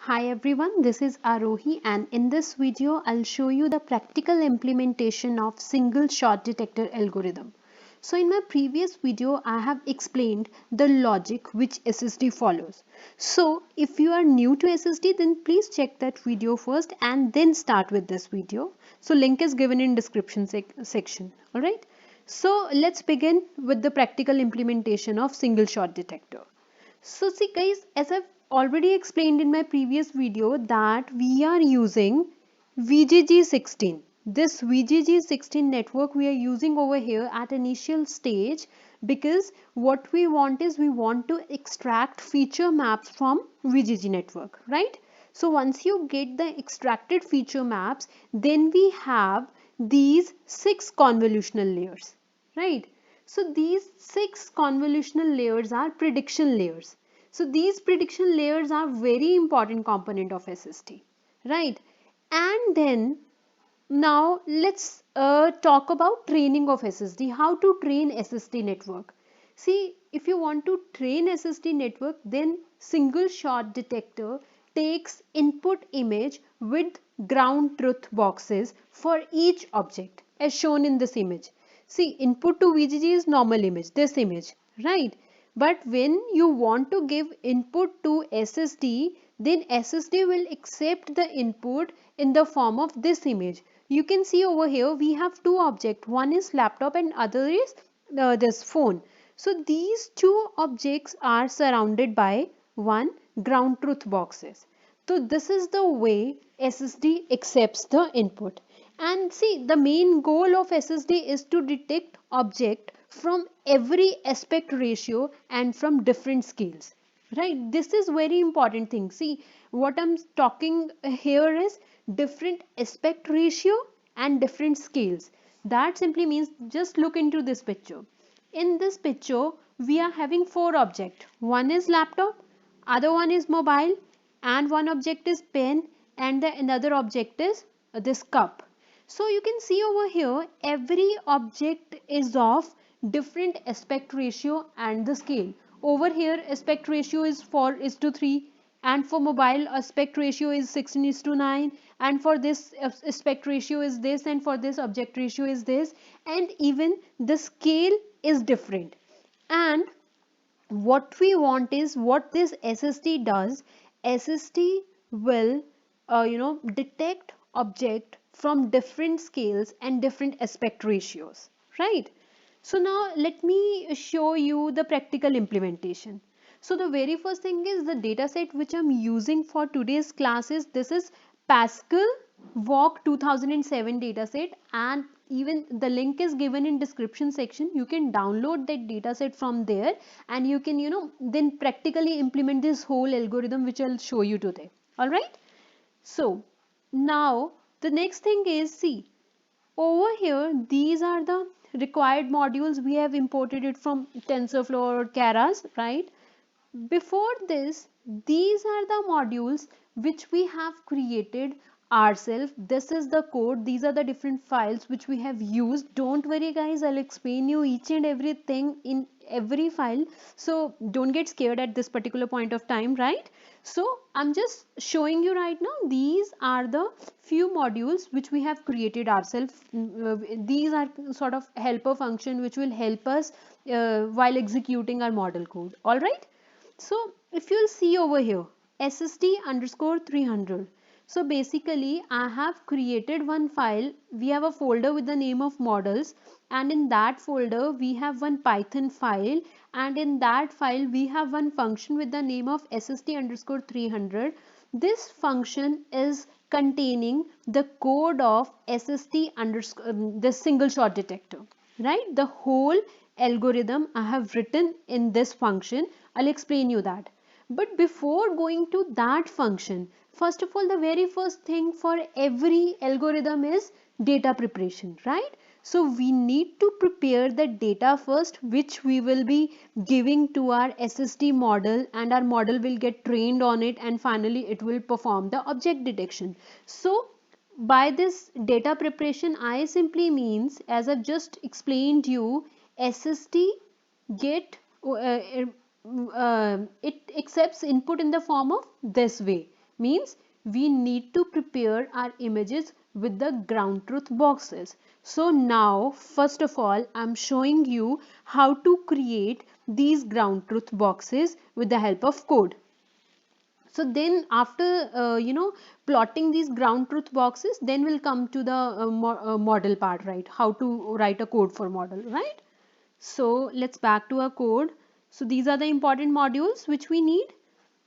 Hi everyone, this is Arohi and in this video I'll show you the practical implementation of single shot detector algorithm. So in my previous video I have explained the logic which SSD follows. So if you are new to SSD then please check that video first and then start with this video. So link is given in description section. Alright. So let's begin with the practical implementation of single shot detector. So see guys, as I've already explained in my previous video that we are using VGG16. This VGG16 network we are using over here at initial stage because what we want is we want to extract feature maps from VGG network, right? So once you get the extracted feature maps, then we have these 6 convolutional layers, right? So these 6 convolutional layers are prediction layers. So these prediction layers are very important component of SST, right? And then now let's talk about training of SSD. How to train SSD network? See, if you want to train SSD network, then single shot detector takes input image with ground truth boxes for each object as shown in this image. See, input to VGG is normal image, this image, right? But when you want to give input to SSD, then SSD will accept the input in the form of this image. You can see over here we have two objects. One is laptop and other is this phone. So these two objects are surrounded by one ground truth boxes. So this is the way SSD accepts the input. And see, the main goal of SSD is to detect object from every aspect ratio and from different scales. Right? This is very important thing. See, what I'm talking here is different aspect ratio and different scales. That simply means just look into this picture. In this picture, we are having four objects. One is laptop, other one is mobile, and one object is pen, and the another object is this cup. So you can see over here every object is of different aspect ratio and the scale. Over here aspect ratio is 4 is to 3, and for mobile aspect ratio is 16 is to 9, and for this aspect ratio is this, and for this object ratio is this, and even the scale is different. And what we want is what this SSD does. SSD will detect object from different scales and different aspect ratios, right? So now let me show you the practical implementation. So the very first thing is the dataset which I'm using for today's classes. This is Pascal Walk 2007 dataset, and even the link is given in description section. You can download that dataset from there and you can then practically implement this whole algorithm which I'll show you today. All right. So now the next thing is, see, over here these are the required modules. We have imported it from TensorFlow or Keras, right? Before this, these are the modules which we have created ourselves. This is the code. These are the different files which we have used. Don't worry guys, I'll explain you each and everything in every file. So don't get scared at this particular point of time, right? So I'm just showing you right now. These are the few modules which we have created ourselves. These are sort of helper function which will help us while executing our model code. All right. So if you'll see over here, SSD underscore 300. So basically I have created one file. We have a folder with the name of models, and in that folder we have one Python file, and in that file we have one function with the name of SSD underscore 300. This function is containing the code of SSD underscore the single shot detector, right? The whole algorithm I have written in this function. I'll explain you that. But before going to that function, first of all, the very first thing for every algorithm is data preparation, right? So we need to prepare the data first, which we will be giving to our SSD model, and our model will get trained on it, and finally it will perform the object detection. So by this data preparation, I simply means, as I've just explained you, SSD get it accepts input in the form of this way. Means we need to prepare our images with the ground truth boxes. So now first of all I'm showing you how to create these ground truth boxes with the help of code. So then after plotting these ground truth boxes, then we'll come to the model part, right? How to write a code for model, right? So let's back to our code. So these are the important modules which we need.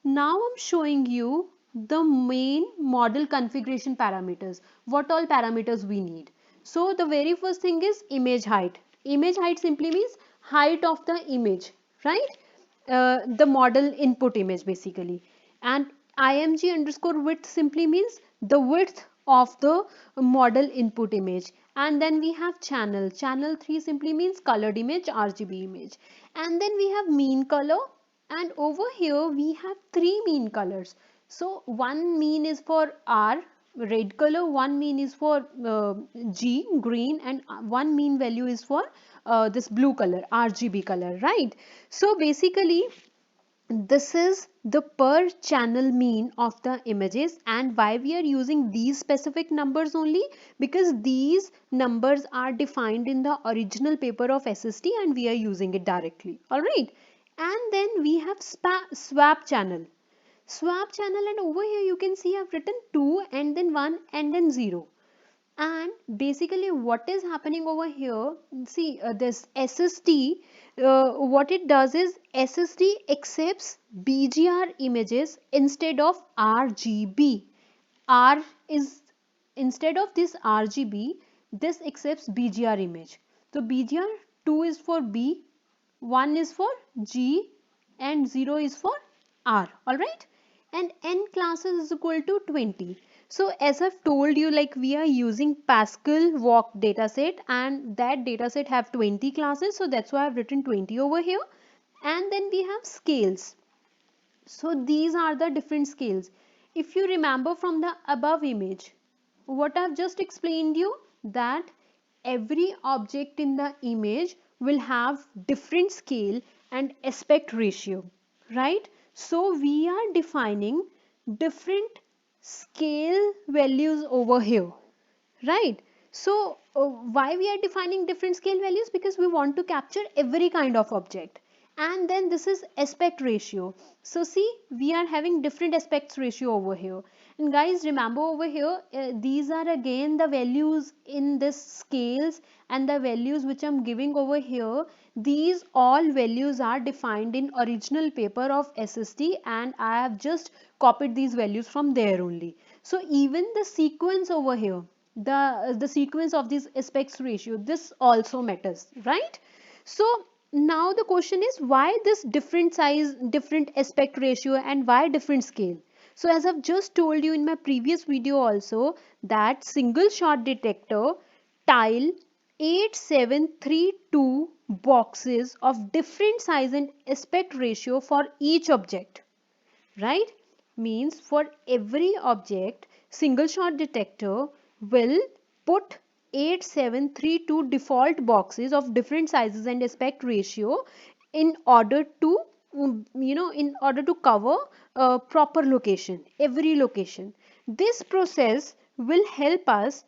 Now I'm showing you the main model configuration parameters. What all parameters we need. So the very first thing is image height. Image height simply means height of the image, right? The model input image basically. And img underscore width simply means the width of the model input image. And then we have channel. Channel 3 simply means colored image, RGB image. And then we have mean color, and over here we have three mean colors. So one mean is for R, red color, one mean is for G, green, and one mean value is for this blue color, RGB color, right? So basically this is the per channel mean of the images. And why we are using these specific numbers only? Because these numbers are defined in the original paper of SST and we are using it directly. Alright. And then we have swap channel. Swap channel, and over here you can see I've written 2 and then 1 and then 0. And basically what is happening over here, see this SST, what it does is SST accepts BGR images instead of RGB. R is, instead of this RGB, this accepts BGR image. So BGR 2 is for B, 1 is for G, and 0 is for R. Alright. And n classes is equal to 20. So as I've told you, like we are using Pascal walk dataset, and that dataset have 20 classes. So that's why I've written 20 over here. And then we have scales. So these are the different scales. If you remember from the above image, what I've just explained you, that every object in the image will have different scale and aspect ratio, right? So we are defining different scale values over here, right? So why we are defining different scale values? Because we want to capture every kind of object. And then this is aspect ratio. So see, we are having different aspects ratio over here. And guys, remember over here, these are again the values in this scales, and the values which I'm giving over here, these all values are defined in original paper of SST, and I have just copied these values from there only. So even the sequence over here, the sequence of these aspects ratio, this also matters, right? So now the question is, why this different size, different aspect ratio, and why different scale? So as I've just told you in my previous video also, that single shot detector tile 8732 boxes of different size and aspect ratio for each object, right? Means for every object, single shot detector will put 8732 default boxes of different sizes and aspect ratio in order to in order to cover a proper location, every location. This process will help us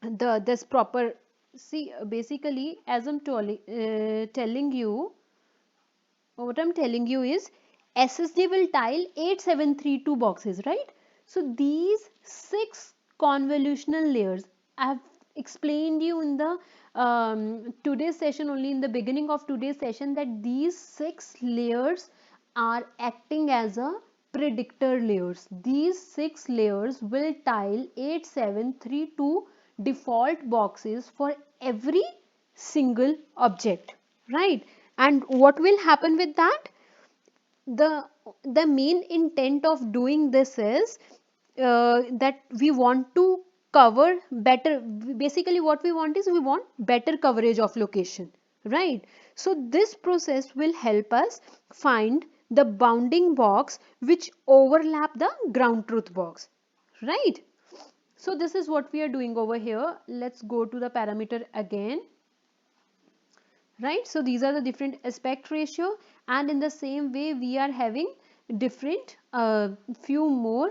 the this proper, see basically as I'm telling you, what I'm telling you is SSD will tile 8732 boxes, right? So these 6 convolutional layers, I have explained you in the today's session, only in the beginning of today's session, that these 6 layers are acting as a predictor layers. These 6 layers will tile 8732 default boxes for every single object, right? And what will happen with that? The main intent of doing this is that we want to cover better. Basically what we want is, we want better coverage of location, right? So this process will help us find the bounding box which overlap the ground truth box, right? So this is what we are doing over here. Let's go to the parameter again, right? So these are the different aspect ratio, and in the same way we are having different few more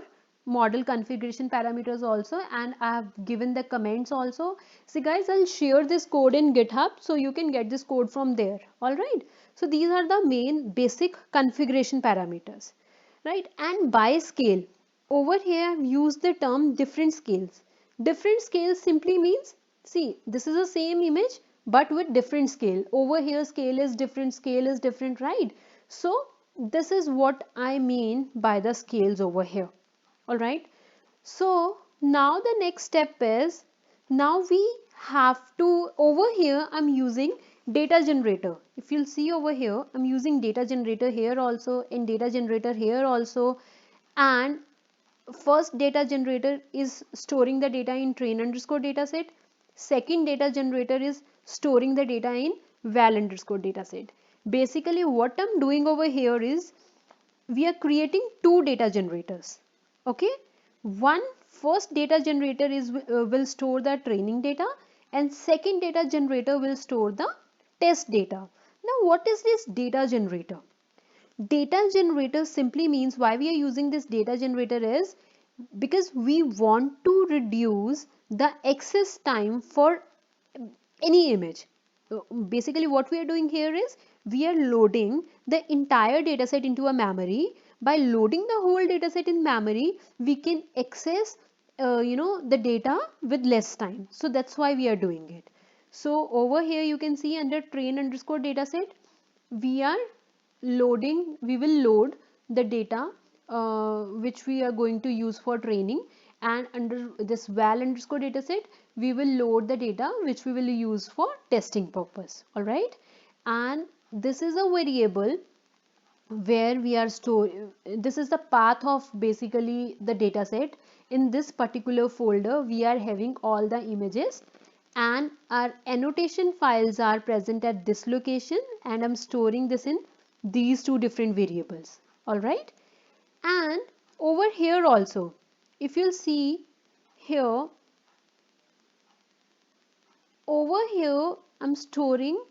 model configuration parameters also, and I have given the comments also. So guys, I'll share this code in GitHub, so you can get this code from there. All right. So these are the main basic configuration parameters, right? And by scale, over here I've used the term different scales. Different scales simply means, see, this is the same image but with different scale. Over here scale is different, right? So this is what I mean by the scales over here. All right. So now the next step is, now we have to, over here I'm using data generator. If you'll see over here, I'm using data generator here also, and data generator here also. And first data generator is storing the data in train underscore dataset. Second data generator is storing the data in val underscore dataset. Basically what I'm doing over here is, we are creating two data generators. Okay, one first data generator is will store the training data, and second data generator will store the test data. Now what is this data generator? Data generator simply means, why we are using this data generator is because we want to reduce the access time for any image. Basically what we are doing here is, we are loading the entire dataset into a memory. By loading the whole dataset in memory, we can access the data with less time. So that's why we are doing it. So over here you can see under train underscore dataset, we will load the data which we are going to use for training, and under this val underscore dataset we will load the data which we will use for testing purpose. All right. And this is a variable where we are storing, this is the path of basically the dataset. In this particular folder we are having all the images, and our annotation files are present at this location, and I'm storing this in these two different variables. All right. And over here also, if you'll see here, over here I'm storing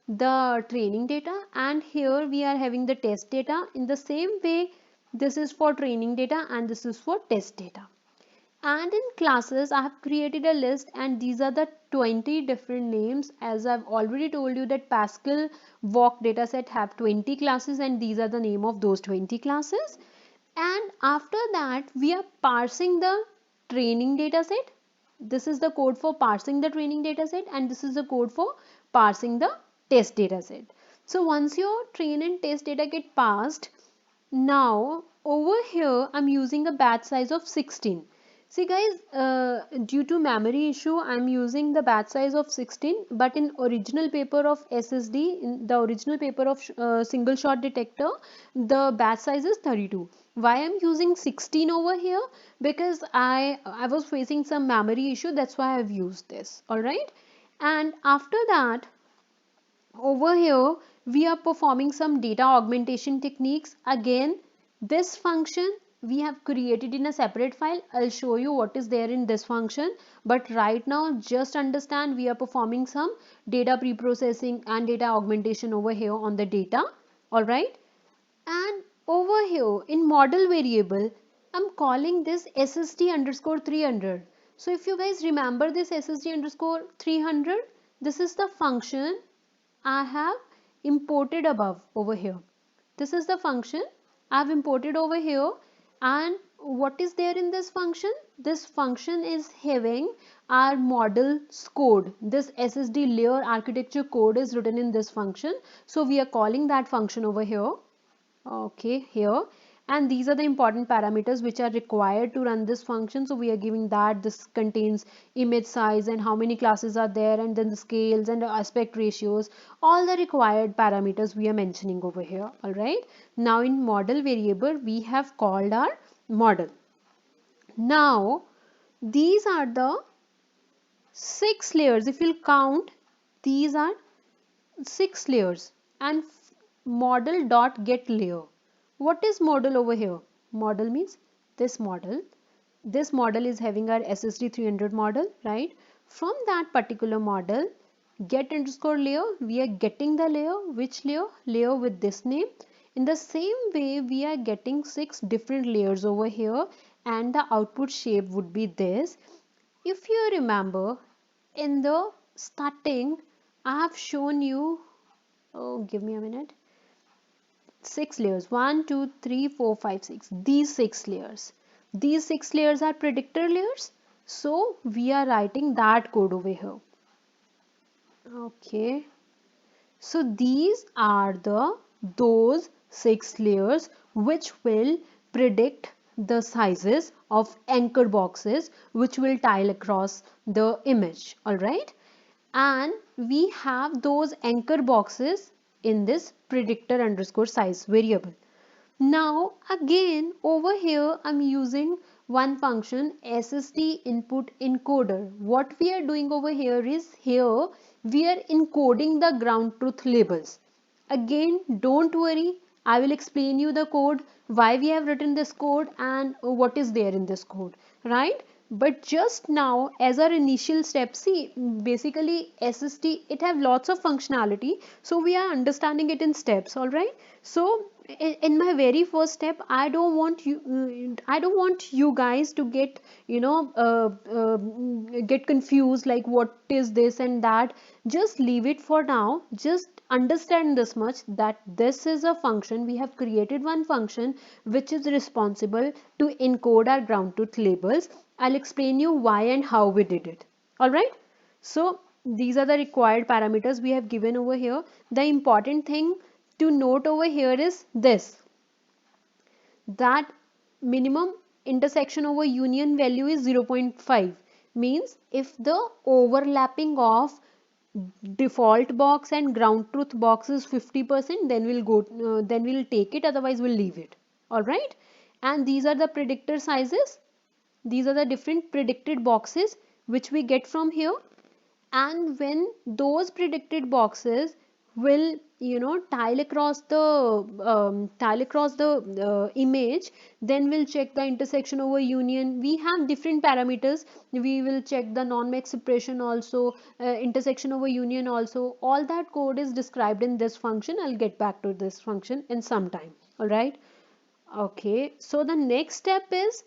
the training data, and here we are having the test data. In the same way, this is for training data and this is for test data. And in classes I have created a list, and these are the 20 different names. As I've already told you that Pascal Walk dataset have 20 classes, and these are the name of those 20 classes. And after that we are parsing the training dataset. This is the code for parsing the training dataset, and this is the code for parsing the test dataset. So once your train and test data get parsed, now over here I'm using a batch size of 16. See guys, due to memory issue I'm using the batch size of 16, but in original paper of SSD, in the original paper of single shot detector, the batch size is 32. Why I'm using 16 over here? Because I was facing some memory issue, that's why I've used this. All right. And after that, over here we are performing some data augmentation techniques. Again, this function we have created in a separate file. I'll show you what is there in this function, but right now just understand we are performing some data pre-processing and data augmentation over here on the data. All right. And over here in model variable, I'm calling this SSD underscore 300. So if you guys remember this SSD underscore 300, this is the function I have imported above over here. This is the function I have imported over here. And what is there in this function? This function is having our model's code. This SSD layer architecture code is written in this function. So we are calling that function over here. Okay, here. And these are the important parameters which are required to run this function. So we are giving that this contains image size and how many classes are there, and then the scales and the aspect ratios, all the required parameters we are mentioning over here. All right. Now in model variable we have called our model. Now these are the 6 layers. If you'll count, these are 6 layers. And model dot get layer. What is model over here? Model means this model. This model is having our SSD 300 model, right? From that particular model, get underscore layer, we are getting the layer. Which layer? Layer with this name. In the same way, we are getting 6 different layers over here, and the output shape would be this. If you remember, in the starting I have shown you, oh give me a minute, 6 layers, 1 2 3 4 5 6, these 6 layers, these 6 layers are predictor layers, so we are writing that code over here. Okay, so these are those 6 layers which will predict the sizes of anchor boxes which will tile across the image. Alright, and we have those anchor boxes in this predictor underscore size variable. Now again over here I'm using one function SST input encoder. What we are doing over here is, here we are encoding the ground truth labels. Again don't worry, I will explain you the code, why we have written this code and what is there in this code, right? But just now as our initial step, see basically SST it have lots of functionality, so we are understanding it in steps. All right, so in my very first step I don't want you guys to get get confused like what is this and that. Just leave it for now, just understand this much, that this is a function, we have created one function which is responsible to encode our ground truth labels. I'll explain you why and how we did it. All right, so these are the required parameters we have given over here. The important thing to note over here is this, that minimum intersection over union value is 0.5, means if the overlapping of default box and ground truth box is 50%, then then we'll take it, otherwise we'll leave it. All right, and these are the predictor sizes, these are the different predicted boxes which we get from here. And when those predicted boxes will tile across the image, then we'll check the intersection over union. We have different parameters, we will check the non-max suppression also, intersection over union also. All that code is described in this function. I'll get back to this function in some time. All right, okay, so the next step is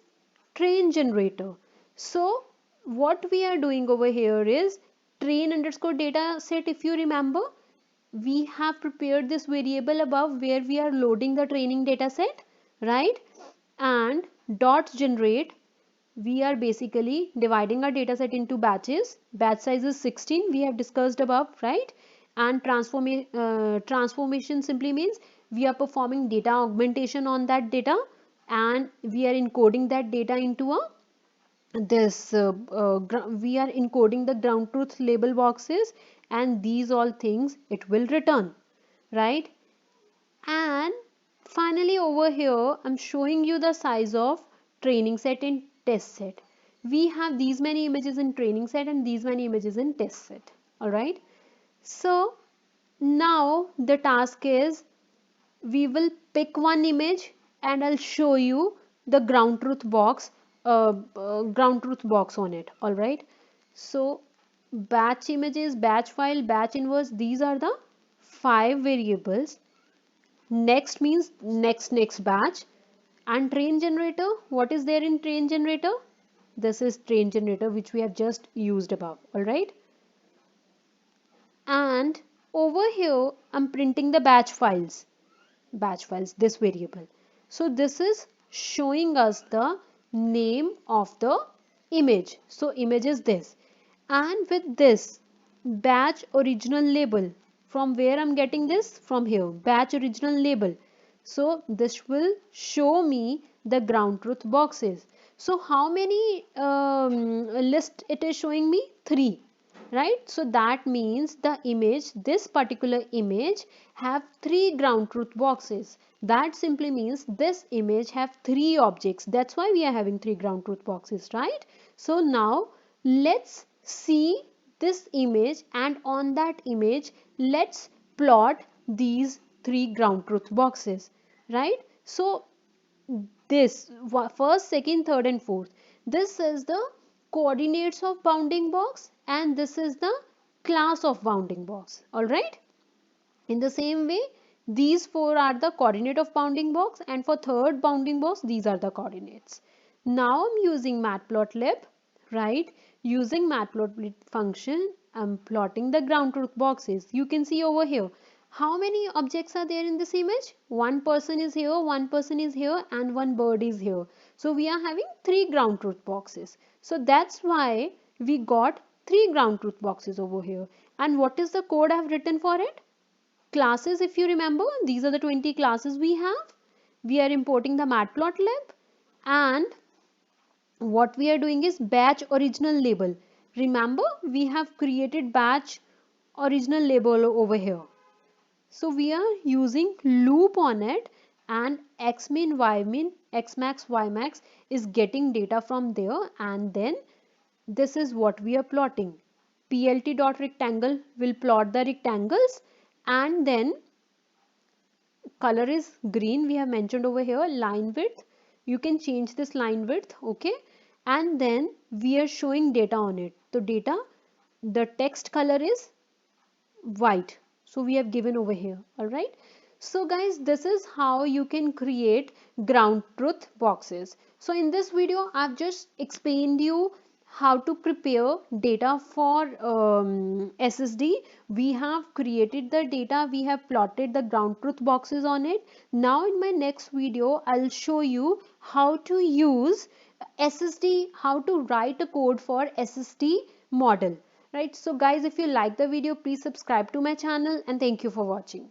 train generator. So what we are doing over here is train underscore data set. If you remember, we have prepared this variable above where we are loading the training data set, right? And dot generate, we are basically dividing our data set into batches. Batch size is 16, we have discussed above, right? And transformation simply means we are performing data augmentation on that data, and we are encoding that data into a we are encoding the ground truth label boxes, and these all things it will return, right? And finally over here I'm showing you the size of training set and test set. We have these many images in training set and these many images in test set. All right, so now the task is, we will pick one image and I'll show you the ground truth box, on it. All right, so batch images, batch file, batch inverse, these are the 5 variables. Next means next batch. And train generator, what is there in train generator? This is train generator which we have just used above. All right, and over here I'm printing the batch files, this variable. So this is showing us the name of the image. So image is this, and with this batch original label, from where I'm getting this, from here, batch original label. So this will show me the ground truth boxes. So how many list it is showing me? 3, right? So that means the image, this particular image have 3 ground truth boxes. That simply means this image have 3 objects. That's why we are having 3 ground truth boxes, right? So now let's see this image, and on that image let's plot these 3 ground truth boxes, right? So this first, second, third and fourth, this is the coordinates of bounding box and this is the class of bounding box. All right, in the same way these 4 are the coordinate of bounding box, and for third bounding box these are the coordinates. Now I'm using matplotlib, right? Using matplotlib function, I'm plotting the ground truth boxes. You can see over here. How many objects are there in this image? One person is here, one person is here, and one bird is here. So we are having 3 ground truth boxes. So that's why we got 3 ground truth boxes over here. And what is the code I have written for it? Classes, if you remember, these are the 20 classes we have. We are importing the matplotlib, and what we are doing is batch original label. Remember, we have created batch original label over here. So we are using loop on it, and xmin, ymin, xmax, ymax is getting data from there, and then this is what we are plotting. Plt.rectangle will plot the rectangles, and then color is green, we have mentioned over here. Line width, you can change this line width, okay? And then we are showing data on it. The data, the text color is white, so we have given over here. All right, so guys, this is how you can create ground truth boxes. So in this video I've just explained you how to prepare data for SSD. We have created the data, we have plotted the ground truth boxes on it. Now in my next video I'll show you how to use SSD, how to write a code for SSD model. Right, so guys, if you like the video, please subscribe to my channel, and thank you for watching.